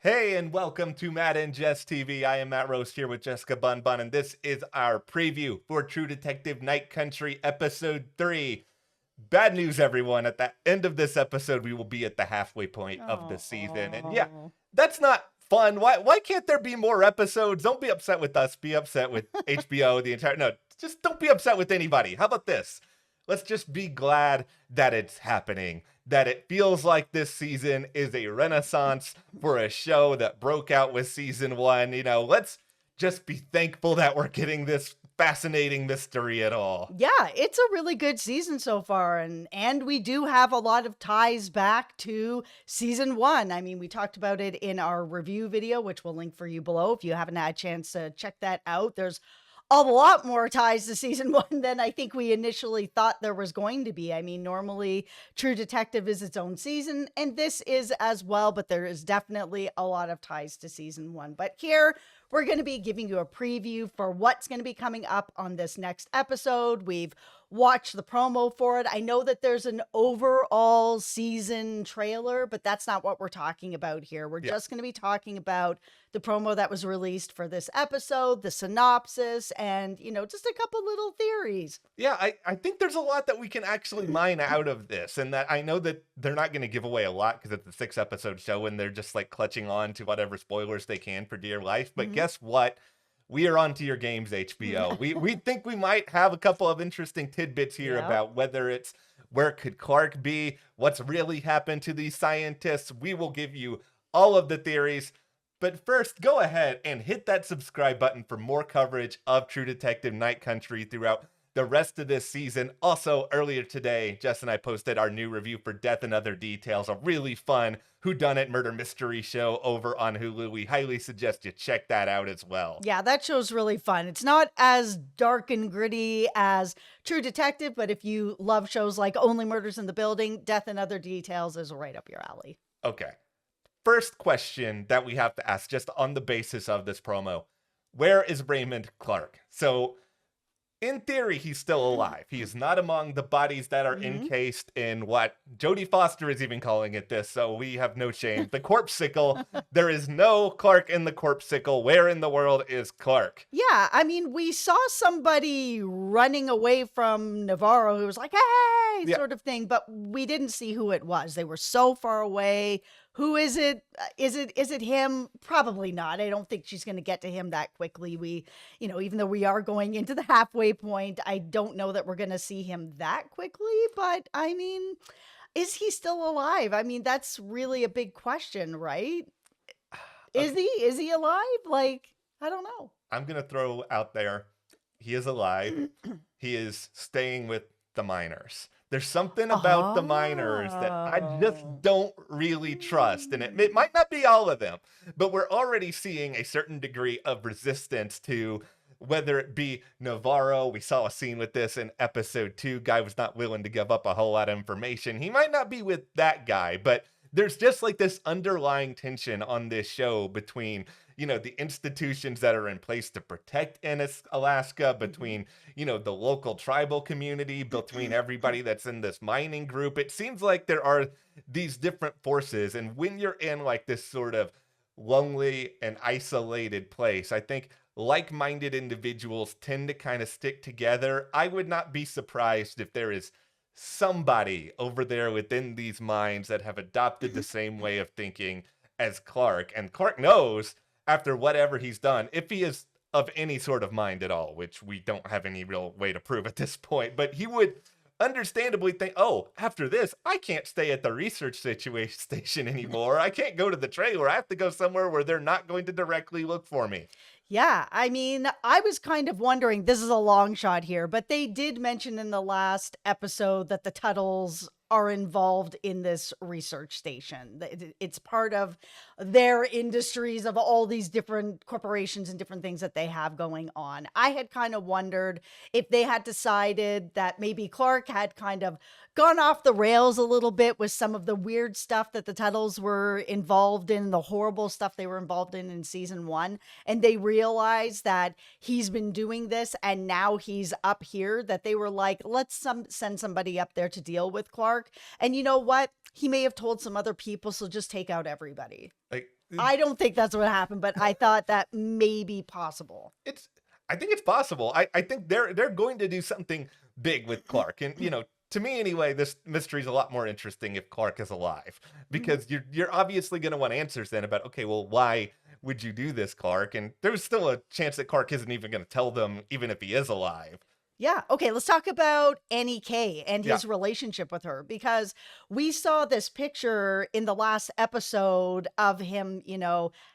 Hey, and welcome to Matt and Jess TV. I am Matt Rose here with Jessica Bun Bun, and this is our preview for True Detective Night Country Episode 3. Bad news, everyone. At the end of this episode, we will be at the halfway point of the season. And yeah, that's not fun. Why can't there be more episodes? Don't be upset with us. Be upset with HBO, the entire... No, just don't be upset with anybody. How about this? Let's just be glad that it's happening. That it feels like this season is a renaissance for a show that broke out with season 1. You know, let's just be thankful that we're getting this fascinating mystery at all. Yeah, it's a really good season so far, and we do have a lot of ties back to season 1. I mean, we talked about it in our review video, which we'll link for you below if you haven't had a chance to check that out. There's a lot more ties to season 1 than I think we initially thought there was going to be. I mean, normally True Detective is its own season, and this is as well, but there is definitely a lot of ties to season 1. But here, we're going to be giving you a preview for what's going to be coming up on this next episode. We've watched the promo for it. I know that there's an overall season trailer, but that's not what we're talking about here. We're just going to be talking about the promo that was released for this episode, the synopsis, and, you know, just a couple little theories. Yeah, I think there's a lot that we can actually mine out of this, and that I know that they're not going to give away a lot because it's a 6-episode show and they're just like clutching on to whatever spoilers they can for dear life. But guess what? We are on to your games, HBO. we think we might have a couple of interesting tidbits here about whether it's where could Clark be, what's really happened to these scientists. We will give you all of the theories. But first, go ahead and hit that subscribe button for more coverage of True Detective Night Country throughout the rest of this season. Also, earlier today, Jess and I posted our new review for Death and Other Details, a really fun whodunit murder mystery show over on Hulu. We highly suggest you check that out as well. Yeah, that show's really fun. It's not as dark and gritty as True Detective, but if you love shows like Only Murders in the Building, Death and Other Details is right up your alley. Okay. First question that we have to ask just on the basis of this promo. Where is Raymond Clark? So, in theory, he's still alive. He is not among the bodies that are encased in what Jodie Foster is even calling it this, so we have no shame. The corpse-sicle. There is no Clark in the corpse-sicle. Where in the world is Clark? Yeah, I mean, we saw somebody running away from Navarro who was like, hey, sort of thing, but we didn't see who it was. They were so far away. Who is it? Is it him? Probably not. I don't think she's going to get to him that quickly. Even though we are going into the halfway point, I don't know that we're going to see him that quickly. But I mean, is he still alive? I mean, that's really a big question, right? Is he alive? Like, I don't know. I'm going to throw out there, he is alive. He is staying with the miners. There's something about the miners that I just don't really trust. And it might not be all of them, but we're already seeing a certain degree of resistance to whether it be Navarro. We saw a scene with this in episode 2. Guy was not willing to give up a whole lot of information. He might not be with that guy, but there's just like this underlying tension on this show between, the institutions that are in place to protect Alaska, between, the local tribal community, between everybody that's in this mining group. It seems like there are these different forces. And when you're in like this sort of lonely and isolated place, I think like-minded individuals tend to kind of stick together. I would not be surprised if there is somebody over there within these mines that have adopted the same way of thinking as Clark. And Clark knows, after whatever he's done, if he is of any sort of mind at all, which we don't have any real way to prove at this point, but he would understandably think, oh, after this, I can't stay at the research station anymore. I can't go to the trailer. I have to go somewhere where they're not going to directly look for me. Yeah, I mean, I was kind of wondering, this is a long shot here, but they did mention in the last episode that the Tuttles are involved in this research station. It's part of their industries of all these different corporations and different things that they have going on. I had kind of wondered if they had decided that maybe Clark had kind of gone off the rails a little bit with some of the weird stuff that the Tuttles were involved in, the horrible stuff they were involved in season 1. And they realized that he's been doing this and now he's up here, that they were like, let's send somebody up there to deal with Clark. Clark. And you know what? He may have told some other people, so just take out everybody. Like, I don't think that's what happened, but I thought that may be possible. I think it's possible. I think they're going to do something big with Clark. And, to me anyway, this mystery is a lot more interesting if Clark is alive, because you're obviously going to want answers then about, okay, well, why would you do this, Clark? And there's still a chance that Clark isn't even going to tell them, even if he is alive. Yeah. Okay. Let's talk about Annie K and his relationship with her, because we saw this picture in the last episode of him,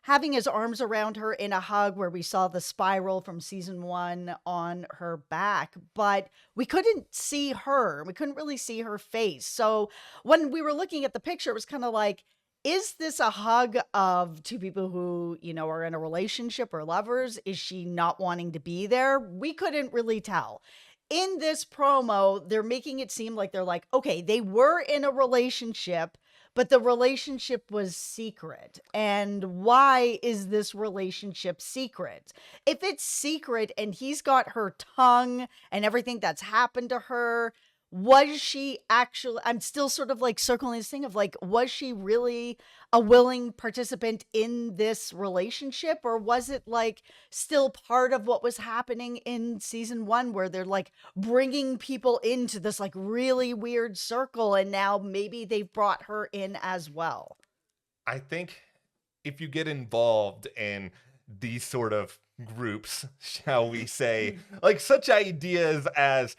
having his arms around her in a hug, where we saw the spiral from season 1 on her back, but we couldn't see her. We couldn't really see her face. So when we were looking at the picture, it was kind of like, is this a hug of two people who, are in a relationship or lovers? Is she not wanting to be there? We couldn't really tell. In this promo, they're making it seem like they're like, okay, they were in a relationship, but the relationship was secret. And why is this relationship secret? If it's secret and he's got her tongue and everything that's happened to her, was she actually, I'm still sort of like circling this thing of like, was she really a willing participant in this relationship? Or was it like still part of what was happening in season 1, where they're like bringing people into this like really weird circle, and now maybe they've brought her in as well? I think if you get involved in these sort of groups, shall we say, like such ideas as,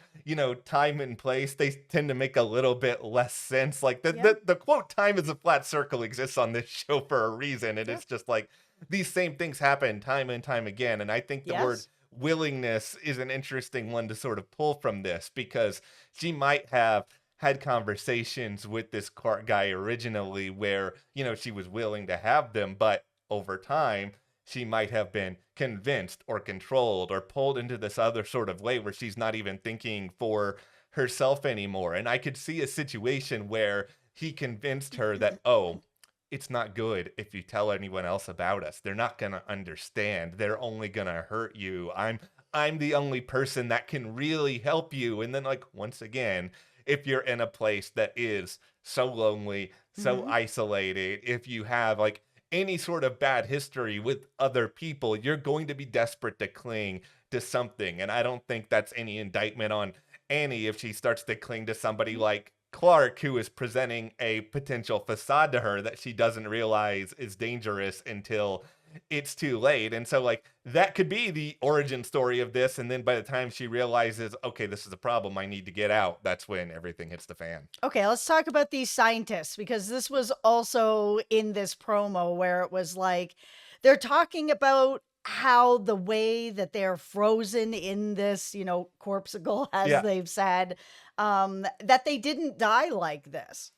time and place, they tend to make a little bit less sense. Like the quote, time is a flat circle, exists on this show for a reason. And it's just like these same things happen time and time again. And I think the word willingness is an interesting one to sort of pull from this, because she might have had conversations with this Clark guy originally where, she was willing to have them, but over time, she might have been convinced or controlled or pulled into this other sort of way where she's not even thinking for herself anymore. And I could see a situation where he convinced her that, oh, it's not good if you tell anyone else about us. They're not going to understand. They're only going to hurt you. I'm the only person that can really help you. And then, like, once again, if you're in a place that is so lonely, so isolated, if you have like any sort of bad history with other people, you're going to be desperate to cling to something. And I don't think that's any indictment on Annie if she starts to cling to somebody like Clark, who is presenting a potential facade to her that she doesn't realize is dangerous until it's too late. And so like that could be the origin story of this, and then by the time she realizes, okay, this is a problem, I need to get out, that's when everything hits the fan. Okay, let's talk about these scientists, because this was also in this promo where it was like they're talking about how the way that they're frozen in this, corpsicle, as they've said, that they didn't die like this.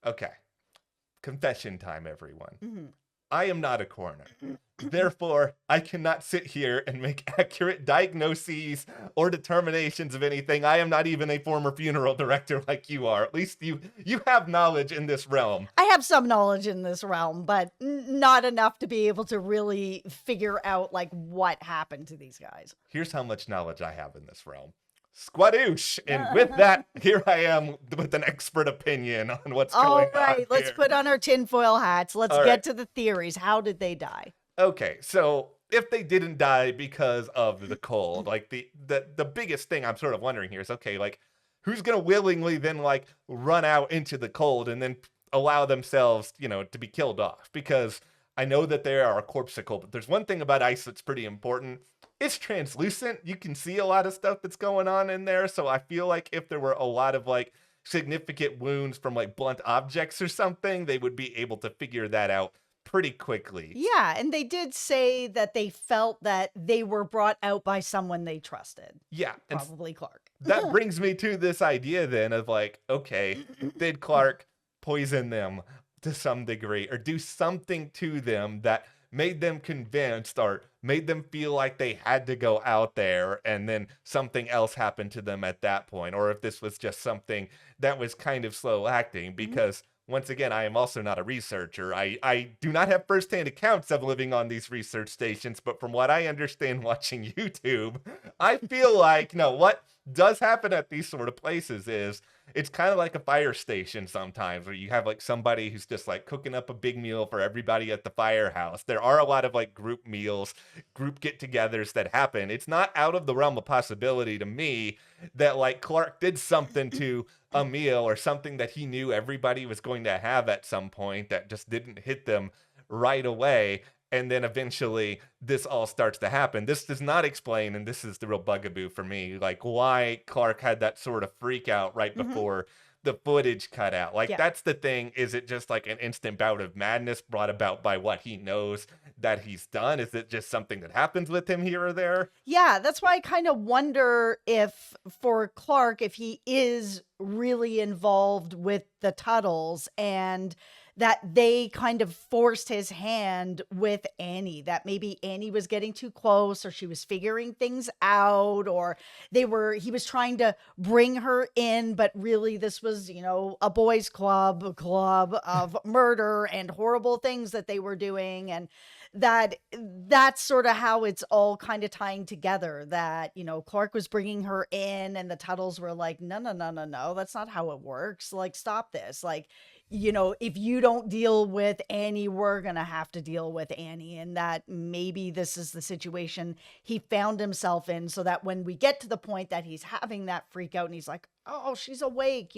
Okay. Confession time, everyone. I am not a coroner. Therefore, I cannot sit here and make accurate diagnoses or determinations of anything. I am not even a former funeral director like you are. At least you have knowledge in this realm. I have some knowledge in this realm, but not enough to be able to really figure out like what happened to these guys. Here's how much knowledge I have in this realm. Squadoosh! And with that, here I am with an expert opinion on what's going on. All right, let's put on our tinfoil hats. Let's get to the theories. How did they die? Okay, so if they didn't die because of the cold, like the biggest thing I'm sort of wondering here is, okay, like who's going to willingly then like run out into the cold and then allow themselves, to be killed off? Because I know that they are a corpsicle, but there's one thing about ice that's pretty important. It's translucent. You can see a lot of stuff that's going on in there. So I feel like if there were a lot of like significant wounds from like blunt objects or something, they would be able to figure that out pretty quickly. Yeah, and they did say that they felt that they were brought out by someone they trusted. Yeah. Probably Clark. That brings me to this idea then of like, okay, did Clark poison them to some degree or do something to them that made them convinced or made them feel like they had to go out there, and then something else happened to them at that point? Or if this was just something that was kind of slow acting, because once again, I am also not a researcher. I do not have firsthand accounts of living on these research stations, but from what I understand watching YouTube, I feel like, no, what does happen at these sort of places is it's kind of like a fire station sometimes where you have like somebody who's just like cooking up a big meal for everybody at the firehouse. There are a lot of like group meals, group get-togethers that happen. It's not out of the realm of possibility to me that like Clark did something to a meal or something that he knew everybody was going to have at some point that just didn't hit them right away. And then eventually this all starts to happen. This does not explain, and this is the real bugaboo for me, like why Clark had that sort of freak out right Hmm. before the footage cut out. Like Yeah. that's the thing. Is it just like an instant bout of madness brought about by what he knows that he's done? Is it just something that happens with him here or there? Yeah, that's why I kind of wonder if for Clark, if he is really involved with the Tuttles and that they kind of forced his hand with Annie, that maybe Annie was getting too close or she was figuring things out or he was trying to bring her in, but really this was, a boys club, a club of murder and horrible things that they were doing. And that's sort of how it's all kind of tying together, that Clark was bringing her in and the Tuttles were like, no, no, no, no, no, that's not how it works, like stop this, like, if you don't deal with Annie, we're gonna have to deal with Annie. And that maybe this is the situation he found himself in, so that when we get to the point that he's having that freak out and he's like, oh, she's awake,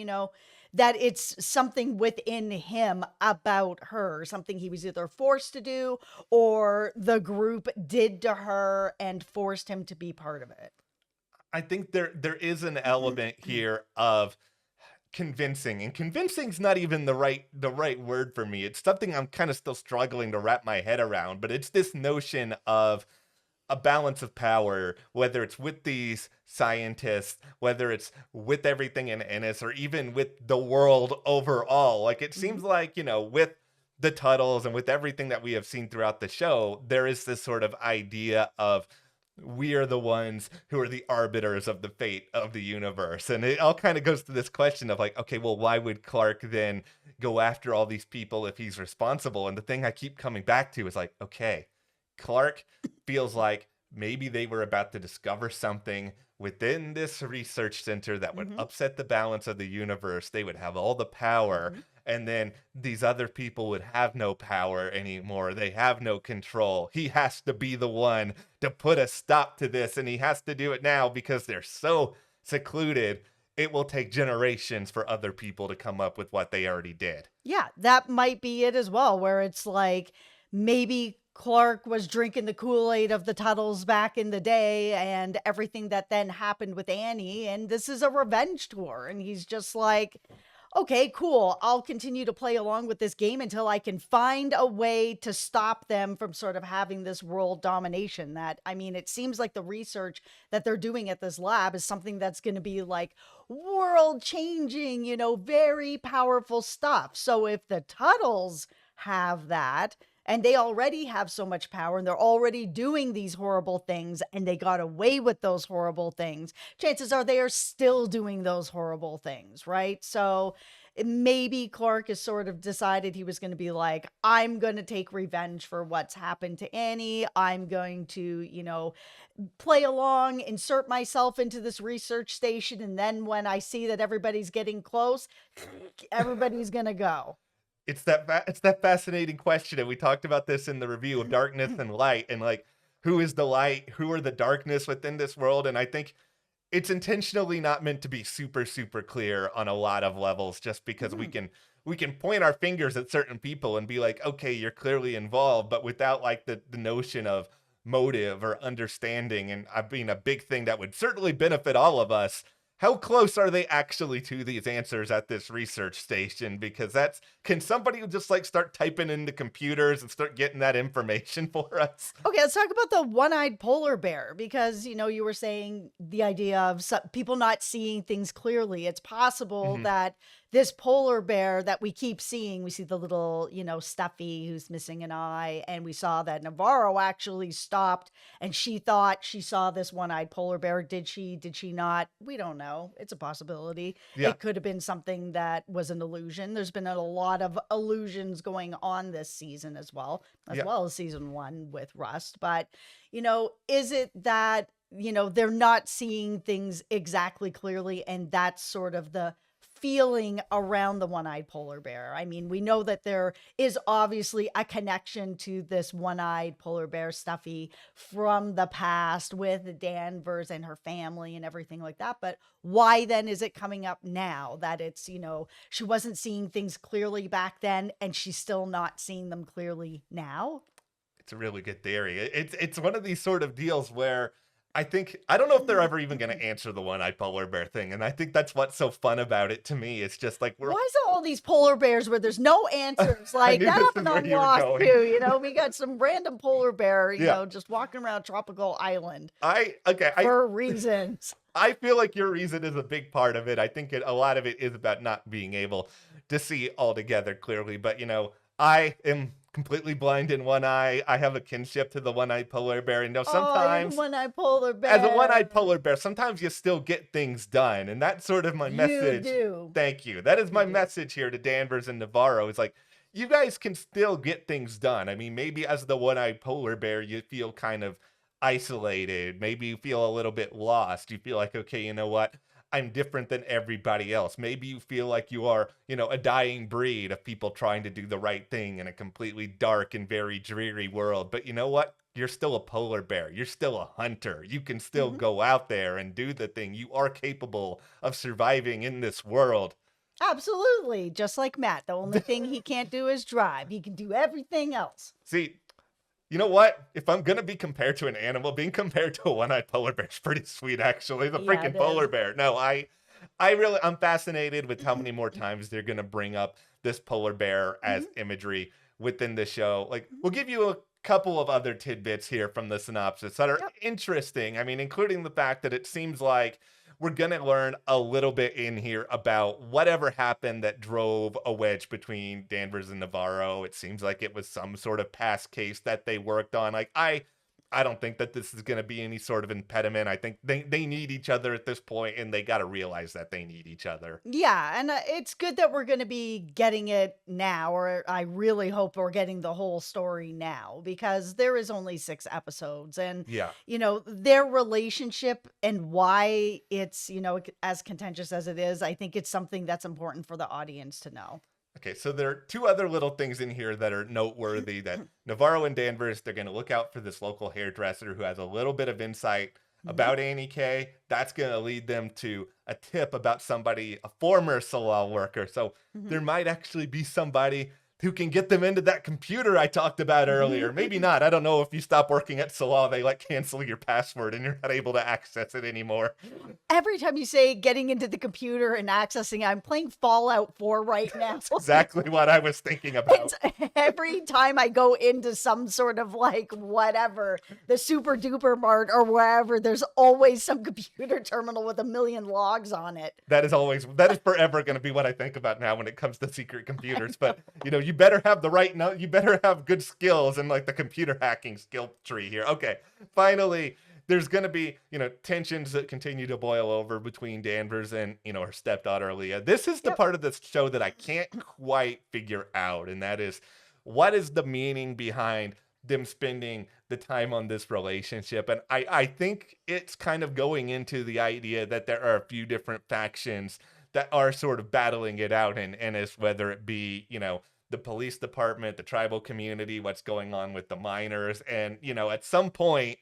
that it's something within him about her, something he was either forced to do or the group did to her and forced him to be part of it. I think there is an element here of convincing, and convincing's not even the right word for me. It's something I'm kind of still struggling to wrap my head around, but it's this notion of a balance of power, whether it's with these scientists, whether it's with everything in Ennis, or even with the world overall. Like it seems Mhm. like, with the Tuttles and with everything that we have seen throughout the show, there is this sort of idea of we are the ones who are the arbiters of the fate of the universe. And it all kind of goes to this question of like, okay, well, why would Clark then go after all these people if he's responsible? And the thing I keep coming back to is like, okay, Clark feels like maybe they were about to discover something within this research center that would Mhm. upset the balance of the universe. They would have all the power, Mhm. and then these other people would have no power anymore. They have no control. He has to be the one to put a stop to this, and he has to do it now because they're so secluded. It will take generations for other people to come up with what they already did. Yeah, that might be it as well, where it's like maybe Clark was drinking the Kool-Aid of the Tuttles back in the day and everything that then happened with Annie, and this is a revenge tour. And he's just like, okay, cool. I'll continue to play along with this game until I can find a way to stop them from sort of having this world domination. That, I mean, it seems like the research that they're doing at this lab is something that's going to be like world changing, very powerful stuff. So if the Tuttles have that, and they already have so much power and they're already doing these horrible things and they got away with those horrible things, chances are they are still doing those horrible things, right? So maybe Clark has sort of decided he was going to be like, I'm going to take revenge for what's happened to Annie. I'm going to, play along, insert myself into this research station. And then when I see that everybody's getting close, everybody's going to go. It's that fascinating question, and we talked about this in the review of darkness and light, and like who is the light, who are the darkness within this world. And I think it's intentionally not meant to be super super clear on a lot of levels, just because we Mhm. can point our fingers at certain people and be like, okay, you're clearly involved, but without like the notion of motive or understanding. And I mean, a big thing that would certainly benefit all of us, how close are they actually to these answers at this research station? Because that's, can somebody just like start typing into computers and start getting that information for us? Okay, let's talk about the one-eyed polar bear, because you were saying the idea of people not seeing things clearly. It's possible Mhm. that this polar bear that we keep seeing, we see the little, Stuffy who's missing an eye, and we saw that Navarro actually stopped and she thought she saw this one-eyed polar bear. Did she? Did she not? We don't know. It's a possibility. Yeah. It could have been something that was an illusion. There's been a lot of illusions going on this season as Yeah. well as season one with Rust. But, is it that, they're not seeing things exactly clearly and that's sort of the feeling around the one-eyed polar bear? I mean, we know that there is obviously a connection to this one-eyed polar bear Stuffy from the past with Danvers and her family and everything like that. But why then is it coming up now that it's, she wasn't seeing things clearly back then and she's still not seeing them clearly now? It's a really good theory. It's one of these sort of deals where I don't know if they're ever even going to answer the one-eyed polar bear thing, and I think that's what's so fun about it to me. It's just like Why is it all these polar bears where there's no answers? Like knew that this happened is where on you were Lost going. too. We got some random polar bear, Yeah. just walking around tropical island I for reasons. I feel like your reason is a big part of it. I think a lot of it is about not being able to see altogether clearly. But, I am completely blind in one eye. I have a kinship to the one-eyed polar bear. And sometimes, one-eyed polar bear. as a one-eyed polar bear, sometimes you still get things done. And that's sort of my message. You do. Thank you. That is my message here to Danvers and Navarro. It's like, you guys can still get things done. I mean, maybe as the one-eyed polar bear, you feel kind of isolated. Maybe you feel a little bit lost. You feel like, okay, you know what? I'm different than everybody else. Maybe you feel like you are, a dying breed of people trying to do the right thing in a completely dark and very dreary world. But you know what? You're still a polar bear. You're still a hunter. You can still go out there and do the thing. You are capable of surviving in this world. Absolutely. Just like Matt. The only thing he can't do is drive. He can do everything else. See, you know what? If I'm going to be compared to an animal, being compared to a one-eyed polar bear is pretty sweet, actually. The freaking polar bear. No, I'm fascinated with how many more times they're going to bring up this polar bear as imagery within the show. Like, we'll give you a couple of other tidbits here from the synopsis that are interesting. I mean, including the fact that it seems like we're going to learn a little bit in here about whatever happened that drove a wedge between Danvers and Navarro. It seems like it was some sort of past case that they worked on. Like, I don't think that this is going to be any sort of impediment. I think they need each other at this point, and they got to realize that they need each other. Yeah, and it's good that we're going to be getting it now, or I really hope we're getting the whole story now, because there is only 6 episodes, and their relationship and why it's, as contentious as it is, I think it's something that's important for the audience to know. Okay, so there are 2 other little things in here that are noteworthy that Navarro and Danvers, they're going to look out for this local hairdresser who has a little bit of insight about Annie K. That's going to lead them to a tip about somebody, a former Salal worker. So there might actually be somebody who can get them into that computer I talked about earlier. Maybe not. I don't know. If you stop working at Salal, they cancel your password and you're not able to access it anymore. Every time you say getting into the computer and accessing, I'm playing Fallout 4 right now. That's exactly what I was thinking about. Every time I go into some sort of whatever, the Super Duper Mart or wherever, there's always some computer terminal with a million logs on it. That is forever going to be what I think about now when it comes to secret computers. But, you better have you better have good skills and the computer hacking skill tree here. Okay, finally, there's going to be, tensions that continue to boil over between Danvers and, her stepdaughter, Leah. This is the part of this show that I can't quite figure out. And that is, what is the meaning behind them spending the time on this relationship? And I think it's kind of going into the idea that there are a few different factions that are sort of battling it out in Ennis, whether it be, the police department, the tribal community, what's going on with the miners. And, at some point,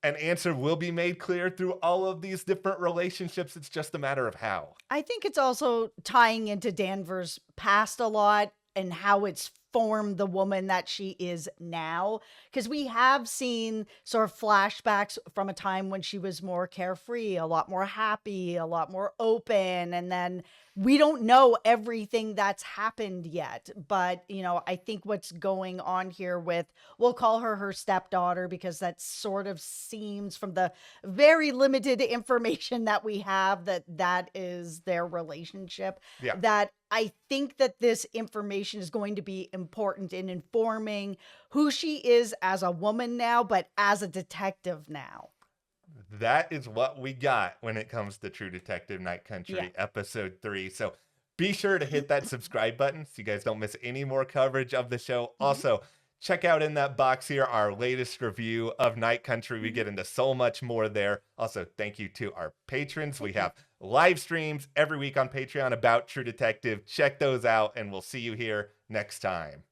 an answer will be made clear through all of these different relationships. It's just a matter of how. I think it's also tying into Danvers' past a lot and how it's formed the woman that she is now. Because we have seen sort of flashbacks from a time when she was more carefree, a lot more happy, a lot more open. And then we don't know everything that's happened yet. But, I think what's going on here with, we'll call her stepdaughter, because that sort of seems from the very limited information that we have that is their relationship. Yeah. That I think that this information is going to be important in informing who she is as a woman now, but as a detective now. That is what we got when it comes to True Detective Night Country episode 3. So be sure to hit that subscribe button so you guys don't miss any more coverage of the show. Also, check out in that box here our latest review of Night Country. We get into so much more there. Also, thank you to our patrons. We have live streams every week on Patreon about True Detective. Check those out, and we'll see you here next time.